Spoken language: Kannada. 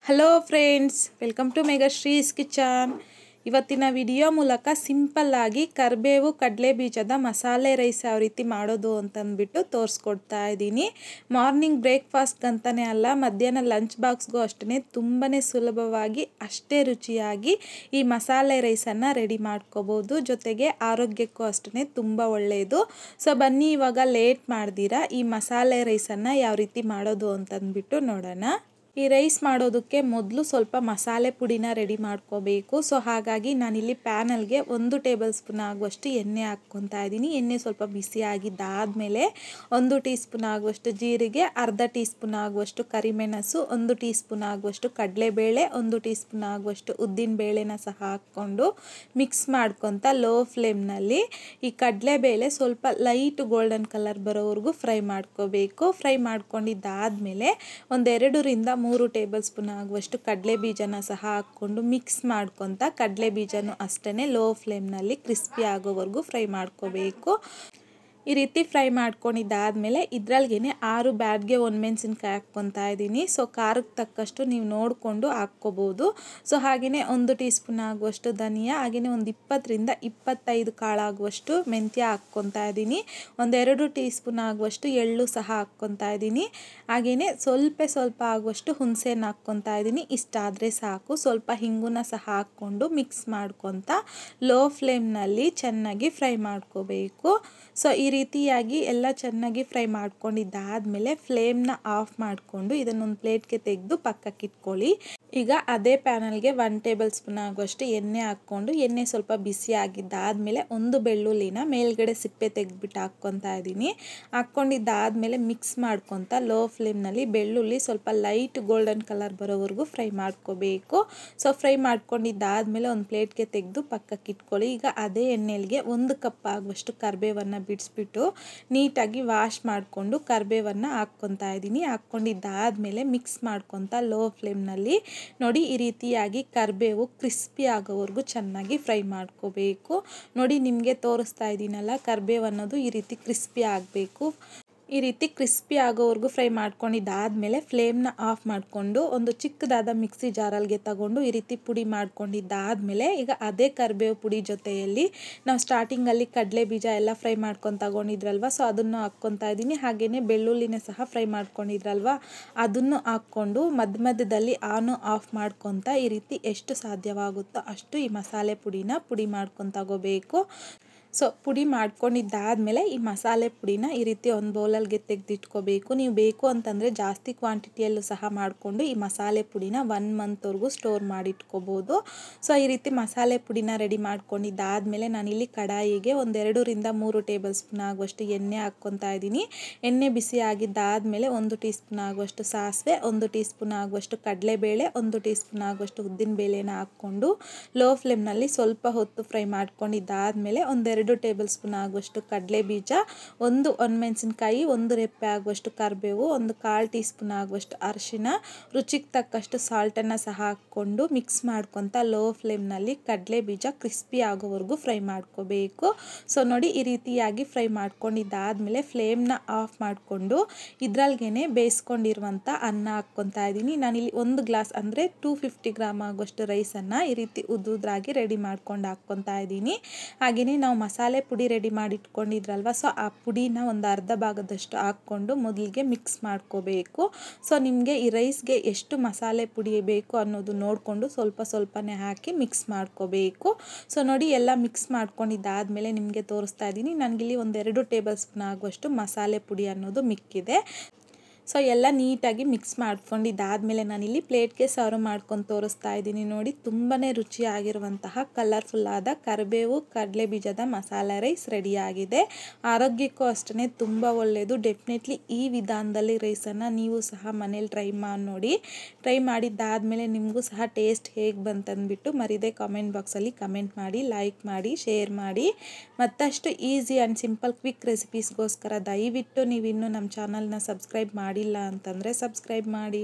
Hello friends, welcome to Megashree's kitchen. ಇವತ್ತಿನ ವಿಡಿಯೋ ಮೂಲಕ ಸಿಂಪಲ್ ಆಗಿ ಕರಿಬೇವು ಕಡಲೆ ಬೀಜದ ಮಸಾಲೆ ರೈಸ್ ಯಾವ ರೀತಿ ಮಾಡೋದು ಅಂತಂದ್ಬಿಟ್ಟು ತೋರಿಸ್ಕೊಡ್ತಾ ಇದ್ದೀನಿ. ಮಾರ್ನಿಂಗ್ ಬ್ರೇಕ್ಫಾಸ್ಟ್ಗಂತಲೇ ಅಲ್ಲ, ಮಧ್ಯಾಹ್ನ ಲಂಚ್ ಬಾಕ್ಸ್ಗೂ ಅಷ್ಟೇ ತುಂಬಾ ಸುಲಭವಾಗಿ ಅಷ್ಟೇ ರುಚಿಯಾಗಿ ಈ ಮಸಾಲೆ ರೈಸನ್ನು ರೆಡಿ ಮಾಡ್ಕೋಬೋದು. ಜೊತೆಗೆ ಆರೋಗ್ಯಕ್ಕೂ ಅಷ್ಟೇ ತುಂಬ ಒಳ್ಳೆಯದು. ಸೊ ಬನ್ನಿ, ಇವಾಗ ಲೇಟ್ ಮಾಡ್ದಿರಾ ಈ ಮಸಾಲೆ ರೈಸನ್ನು ಯಾವ ರೀತಿ ಮಾಡೋದು ಅಂತಂದ್ಬಿಟ್ಟು ನೋಡೋಣ. ಈ ರೈಸ್ ಮಾಡೋದಕ್ಕೆ ಮೊದಲು ಸ್ವಲ್ಪ ಮಸಾಲೆ ಪುಡಿನ ರೆಡಿ ಮಾಡ್ಕೋಬೇಕು. ಸೊ ಹಾಗಾಗಿ ನಾನಿಲ್ಲಿ ಪ್ಯಾನಲ್ಗೆ 1 ಟೇಬಲ್ ಸ್ಪೂನ್ ಆಗುವಷ್ಟು ಎಣ್ಣೆ ಹಾಕ್ಕೊತಾ ಇದ್ದೀನಿ. ಎಣ್ಣೆ ಸ್ವಲ್ಪ ಬಿಸಿ ಆಗಿದ್ದಾದಮೇಲೆ 1 ಟೀ ಸ್ಪೂನ್ ಆಗುವಷ್ಟು ಜೀರಿಗೆ, ಅರ್ಧ ಟೀ ಸ್ಪೂನ್ ಆಗುವಷ್ಟು ಕರಿಮೆಣಸು, 1 ಟೀ ಸ್ಪೂನ್ ಆಗುವಷ್ಟು ಕಡಲೆಬೇಳೆ, 1 ಟೀ ಸ್ಪೂನ್ ಆಗುವಷ್ಟು ಉದ್ದಿನ ಬೇಳೆನ ಸಹ ಹಾಕ್ಕೊಂಡು ಮಿಕ್ಸ್ ಮಾಡ್ಕೊತ ಲೋ ಫ್ಲೇಮ್ನಲ್ಲಿ ಈ ಕಡಲೆಬೇಳೆ ಸ್ವಲ್ಪ ಲೈಟ್ ಗೋಲ್ಡನ್ ಕಲರ್ ಬರೋವರೆಗೂ ಫ್ರೈ ಮಾಡ್ಕೋಬೇಕು. ಫ್ರೈ ಮಾಡ್ಕೊಂಡಿದ್ದಾದಮೇಲೆ 2 ರಿಂದ 3 ಟೇಬಲ್ ಸ್ಪೂನ್ ಆಗುವಷ್ಟು ಕಡಲೆ ಬೀಜನ ಸಹ ಹಾಕ್ಕೊಂಡು ಮಿಕ್ಸ್ ಮಾಡ್ಕೊತ ಕಡಲೆ ಬೀಜನೂ ಅಷ್ಟೇ ಲೋ ಫ್ಲೇಮ್ನಲ್ಲಿ ಕ್ರಿಸ್ಪಿ ಆಗೋವರೆಗೂ ಫ್ರೈ ಮಾಡ್ಕೋಬೇಕು. ಈ ರೀತಿ ಫ್ರೈ ಮಾಡ್ಕೊಂಡಿದ್ದಾದಮೇಲೆ ಇದರಲ್ಲಿಗೆ 6 ಬ್ಯಾಡ್ಗೆ ಒಣಮೆಣಸಿನ್ಕಾಯಿ ಹಾಕ್ಕೊತಾ ಇದ್ದೀನಿ. ಸೊ ಖಾರಕ್ಕೆ ತಕ್ಕಷ್ಟು ನೀವು ನೋಡಿಕೊಂಡು ಹಾಕ್ಕೋಬೋದು. ಸೊ ಹಾಗೆಯೇ 1 ಟೀ ಸ್ಪೂನ್ ಆಗುವಷ್ಟು ಧನಿಯಾ, ಹಾಗೆಯೇ 20 ರಿಂದ 25 ಕಾಳಾಗುವಷ್ಟು ಮೆಂತ್ಯ ಹಾಕ್ಕೊತಾ ಇದ್ದೀನಿ. 2 ಟೀ ಸ್ಪೂನ್ ಆಗುವಷ್ಟು ಎಳ್ಳು ಸಹ ಹಾಕ್ಕೊತಾ ಇದ್ದೀನಿ. ಹಾಗೆಯೇ ಸ್ವಲ್ಪ ಆಗುವಷ್ಟು ಹುಣಸೆಹಣ್ಣು ಹಾಕ್ಕೊತಾ ಇದ್ದೀನಿ. ಇಷ್ಟಾದರೆ ಸಾಕು. ಸ್ವಲ್ಪ ಹಿಂಗುನ ಸಹ ಹಾಕ್ಕೊಂಡು ಮಿಕ್ಸ್ ಮಾಡ್ಕೊತ ಲೋ ಫ್ಲೇಮ್ನಲ್ಲಿ ಚೆನ್ನಾಗಿ ಫ್ರೈ ಮಾಡ್ಕೋಬೇಕು. ಸೊ ಈ ರೀತಿಯಾಗಿ ಎಲ್ಲ ಚೆನ್ನಾಗಿ ಫ್ರೈ ಮಾಡ್ಕೊಂಡಿದ್ದಾದಮೇಲೆ ಫ್ಲೇಮ್ನ ಆಫ್ ಮಾಡಿಕೊಂಡು ಇದನ್ನೊಂದು ಪ್ಲೇಟ್ಗೆ ತೆಗೆದು ಪಕ್ಕಕ್ಕೆ ಇಟ್ಕೊಳ್ಳಿ. ಈಗ ಅದೇ ಪ್ಯಾನಲ್ಗೆ 1 ಟೇಬಲ್ ಸ್ಪೂನ್ ಆಗುವಷ್ಟು ಎಣ್ಣೆ ಹಾಕ್ಕೊಂಡು ಎಣ್ಣೆ ಸ್ವಲ್ಪ ಬಿಸಿ ಆಗಿದ್ದಾದಮೇಲೆ 1 ಬೆಳ್ಳುಳ್ಳಿನ ಮೇಲ್ಗಡೆ ಸಿಪ್ಪೆ ತೆಗೆದ್ಬಿಟ್ಟು ಹಾಕ್ಕೊತಾ ಇದ್ದೀನಿ. ಹಾಕ್ಕೊಂಡಿದ್ದಾದಮೇಲೆ ಮಿಕ್ಸ್ ಮಾಡ್ಕೊತ ಲೋ ಫ್ಲೇಮ್ನಲ್ಲಿ ಬೆಳ್ಳುಳ್ಳಿ ಸ್ವಲ್ಪ ಲೈಟ್ ಗೋಲ್ಡನ್ ಕಲರ್ ಬರೋವರೆಗೂ ಫ್ರೈ ಮಾಡ್ಕೋಬೇಕು. ಸೊ ಫ್ರೈ ಮಾಡ್ಕೊಂಡಿದ್ದಾದಮೇಲೆ ಒಂದು ಪ್ಲೇಟ್ಗೆ ತೆಗೆದು ಪಕ್ಕಕ್ಕೆ ಇಟ್ಕೊಳ್ಳಿ. ಈಗ ಅದೇ ಎಣ್ಣೆಗೆ 1 ಕಪ್ ಆಗುವಷ್ಟು ಕರಿಬೇವನ್ನು ಬಿಡಿಸ್ಬಿಟ್ಟು ನೀಟಾಗಿ ವಾಶ್ ಮಾಡಿಕೊಂಡು ಕರಿಬೇವನ್ನು ಹಾಕ್ಕೊತಾ ಇದ್ದೀನಿ. ಹಾಕ್ಕೊಂಡಿದ್ದಾದಮೇಲೆ ಮಿಕ್ಸ್ ಮಾಡ್ಕೊತ ಲೋ ಫ್ಲೇಮ್ನಲ್ಲಿ ನೋಡಿ ಈ ರೀತಿಯಾಗಿ ಕರಿಬೇವು ಕ್ರಿಸ್ಪಿ ಆಗೋವರೆಗೂ ಚೆನ್ನಾಗಿ ಫ್ರೈ ಮಾಡ್ಕೋಬೇಕು. ನೋಡಿ ನಿಮಗೆ ತೋರಿಸ್ತಾ ಇದ್ದೀನಲ್ಲ, ಕರಿಬೇವು ಅನ್ನೋದು ಈ ರೀತಿ ಕ್ರಿಸ್ಪಿ ಆಗಬೇಕು. ಈ ರೀತಿ ಕ್ರಿಸ್ಪಿ ಆಗೋವರೆಗೂ ಫ್ರೈ ಮಾಡ್ಕೊಂಡಿದ್ದಾದಮೇಲೆ ಫ್ಲೇಮ್ನ ಆಫ್ ಮಾಡಿಕೊಂಡು ಒಂದು ಚಿಕ್ಕದಾದ ಮಿಕ್ಸಿ ಜಾರಲ್ಗೆ ತಗೊಂಡು ಈ ರೀತಿ ಪುಡಿ ಮಾಡ್ಕೊಂಡಿದ್ದಾದಮೇಲೆ ಈಗ ಅದೇ ಕರಿಬೇವು ಪುಡಿ ಜೊತೆಯಲ್ಲಿ ನಾವು ಸ್ಟಾರ್ಟಿಂಗಲ್ಲಿ ಕಡಲೆ ಬೀಜ ಎಲ್ಲ ಫ್ರೈ ಮಾಡ್ಕೊಂಡು ತಗೊಂಡಿದ್ರಲ್ವ, ಸೊ ಅದನ್ನು ಹಾಕ್ಕೊತಾ ಇದ್ದೀನಿ. ಹಾಗೆಯೇ ಬೆಳ್ಳುಳ್ಳಿನ ಸಹ ಫ್ರೈ ಮಾಡ್ಕೊಂಡಿದ್ರಲ್ವ, ಅದನ್ನು ಹಾಕ್ಕೊಂಡು ಮಧ್ಯದಲ್ಲಿ ಆನ್ ಆಫ್ ಮಾಡ್ಕೊತ ಈ ರೀತಿ ಎಷ್ಟು ಸಾಧ್ಯವಾಗುತ್ತೋ ಅಷ್ಟು ಈ ಮಸಾಲೆ ಪುಡಿನ ಪುಡಿ ಮಾಡ್ಕೊಂಡು ತಗೋಬೇಕು. ಸೊ ಪುಡಿ ಮಾಡ್ಕೊಂಡಿದ್ದಾದಮೇಲೆ ಈ ಮಸಾಲೆ ಪುಡಿನ ಈ ರೀತಿ ಒಂದು ಬೌಲಲ್ಗೆ ತೆಗೆದಿಟ್ಕೋಬೇಕು. ನೀವು ಬೇಕು ಅಂತಂದರೆ ಜಾಸ್ತಿ ಕ್ವಾಂಟಿಟಿಯಲ್ಲೂ ಸಹ ಮಾಡಿಕೊಂಡು ಈ ಮಸಾಲೆ ಪುಡಿನ 1 ಮಂತ್ವರೆಗೂ ಸ್ಟೋರ್ ಮಾಡಿಟ್ಕೋಬೋದು. ಸೊ ಈ ರೀತಿ ಮಸಾಲೆ ಪುಡಿನ ರೆಡಿ ಮಾಡ್ಕೊಂಡಿದ್ದಾದಮೇಲೆ ನಾನಿಲ್ಲಿ ಕಡಾಯಿಗೆ 2 ರಿಂದ 3 ಟೇಬಲ್ ಸ್ಪೂನ್ ಆಗುವಷ್ಟು ಎಣ್ಣೆ ಹಾಕ್ಕೊತಾ ಇದ್ದೀನಿ. ಎಣ್ಣೆ ಬಿಸಿ ಆಗಿದ್ದಾದಮೇಲೆ 1 ಟೀ ಸ್ಪೂನ್ ಆಗುವಷ್ಟು ಸಾಸಿವೆ, 1 ಟೀ ಸ್ಪೂನ್ ಆಗುವಷ್ಟು ಕಡಲೆಬೇಳೆ, 1 ಟೀ ಸ್ಪೂನ್ ಆಗುವಷ್ಟು ಉದ್ದಿನ ಬೇಳೆನ ಹಾಕ್ಕೊಂಡು ಲೋ ಫ್ಲೇಮ್ನಲ್ಲಿ ಸ್ವಲ್ಪ ಹೊತ್ತು ಫ್ರೈ ಮಾಡ್ಕೊಂಡಿದ್ದಾದಮೇಲೆ 2 ಟೇಬಲ್ ಸ್ಪೂನ್ ಆಗುವಷ್ಟು ಕಡಲೆ ಬೀಜ, 1 ಒಣಮೆಣಸಿನ್ಕಾಯಿ, 1 ರೆಪ್ಪೆ ಆಗುವಷ್ಟು ಕರಿಬೇವು, 1/4 ಟೀ ಸ್ಪೂನ್ ಆಗುವಷ್ಟು ಅರಿಶಿನ, ರುಚಿಗೆ ತಕ್ಕಷ್ಟು ಸಾಲ್ಟನ್ನು ಸಹ ಹಾಕ್ಕೊಂಡು ಮಿಕ್ಸ್ ಮಾಡ್ಕೊತ ಲೋ ಫ್ಲೇಮ್ನಲ್ಲಿ ಕಡಲೆ ಬೀಜ ಕ್ರಿಸ್ಪಿ ಆಗೋವರೆಗೂ ಫ್ರೈ ಮಾಡ್ಕೋಬೇಕು. ಸೊ ನೋಡಿ ಈ ರೀತಿಯಾಗಿ ಫ್ರೈ ಮಾಡ್ಕೊಂಡಿದ್ದಾದಮೇಲೆ ಫ್ಲೇಮ್ನ ಆಫ್ ಮಾಡಿಕೊಂಡು ಇದರಲ್ಲಿಗೆ ಬೇಯಿಸ್ಕೊಂಡಿರುವಂಥ ಅನ್ನ ಹಾಕ್ಕೊತಾ ಇದ್ದೀನಿ. ನಾನಿಲ್ಲಿ 1 ಗ್ಲಾಸ್ ಅಂದರೆ 250 ಗ್ರಾಮ್ ಆಗುವಷ್ಟು ರೈಸನ್ನು ಈ ರೀತಿ ಉದ್ದುದ್ರಾಗಿ ರೆಡಿ ಮಾಡ್ಕೊಂಡು ಹಾಕ್ಕೊತಾ ಇದ್ದೀನಿ. ಹಾಗೆಯೇ ನಾವು ಮಸಾಲೆ ಪುಡಿ ರೆಡಿ ಮಾಡಿ ಇಟ್ಕೊಂಡಿದ್ರಲ್ವ, ಸೊ ಆ ಪುಡಿನ ಒಂದು ಅರ್ಧ ಭಾಗದಷ್ಟು ಹಾಕ್ಕೊಂಡು ಮೊದಲಿಗೆ ಮಿಕ್ಸ್ ಮಾಡ್ಕೋಬೇಕು. ಸೊ ನಿಮಗೆ ಈ ರೈಸ್ಗೆ ಎಷ್ಟು ಮಸಾಲೆ ಪುಡಿ ಬೇಕು ಅನ್ನೋದು ನೋಡಿಕೊಂಡು ಸ್ವಲ್ಪನೇ ಹಾಕಿ ಮಿಕ್ಸ್ ಮಾಡ್ಕೋಬೇಕು. ಸೊ ನೋಡಿ ಎಲ್ಲ ಮಿಕ್ಸ್ ಮಾಡ್ಕೊಂಡಿದ್ದಾದಮೇಲೆ ನಿಮಗೆ ತೋರಿಸ್ತಾ ಇದ್ದೀನಿ, ನನಗಿಲ್ಲಿ 2 ಟೇಬಲ್ ಸ್ಪೂನ್ ಆಗುವಷ್ಟು ಮಸಾಲೆ ಪುಡಿ ಅನ್ನೋದು ಮಿಕ್ಕಿದೆ. ಸೊ ಎಲ್ಲ ನೀಟಾಗಿ ಮಿಕ್ಸ್ ಮಾಡ್ಕೊಂಡಿದ್ದಾದಮೇಲೆ ನಾನಿಲ್ಲಿ ಪ್ಲೇಟ್ಗೆ ಸರ್ವ್ ಮಾಡ್ಕೊಂಡು ತೋರಿಸ್ತಾ ಇದ್ದೀನಿ. ನೋಡಿ ತುಂಬಾ ರುಚಿಯಾಗಿರುವಂತಹ ಕಲರ್ಫುಲ್ಲಾದ ಕರಿಬೇವು ಕಡಲೆ ಬೀಜದ ಮಸಾಲೆ ರೈಸ್ ರೆಡಿಯಾಗಿದೆ. ಆರೋಗ್ಯಕ್ಕೂ ಅಷ್ಟೇ ತುಂಬ ಒಳ್ಳೆಯದು. ಡೆಫಿನೆಟ್ಲಿ ಈ ವಿಧಾನದಲ್ಲಿ ರೈಸನ್ನು ನೀವು ಸಹ ಮನೇಲಿ ಟ್ರೈ ಮಾಡಿ ನೋಡಿ. ಟ್ರೈ ಮಾಡಿದ್ದಾದಮೇಲೆ ನಿಮಗೂ ಸಹ ಟೇಸ್ಟ್ ಹೇಗೆ ಬಂತಂದ್ಬಿಟ್ಟು ಮರೀದೆ ಕಾಮೆಂಟ್ ಬಾಕ್ಸಲ್ಲಿ ಕಮೆಂಟ್ ಮಾಡಿ, ಲೈಕ್ ಮಾಡಿ, ಶೇರ್ ಮಾಡಿ. ಮತ್ತಷ್ಟು ಈಸಿ ಆ್ಯಂಡ್ ಸಿಂಪಲ್ ಕ್ವಿಕ್ ರೆಸಿಪೀಸ್ಗೋಸ್ಕರ ದಯವಿಟ್ಟು ನೀವಿನ್ನೂ ನಮ್ಮ ಚಾನಲ್ನ ಸಬ್ಸ್ಕ್ರೈಬ್ ಮಾಡಿಲ್ಲ ಅಂತಂದರೆ ಸಬ್ಸ್ಕ್ರೈಬ್ ಮಾಡಿ.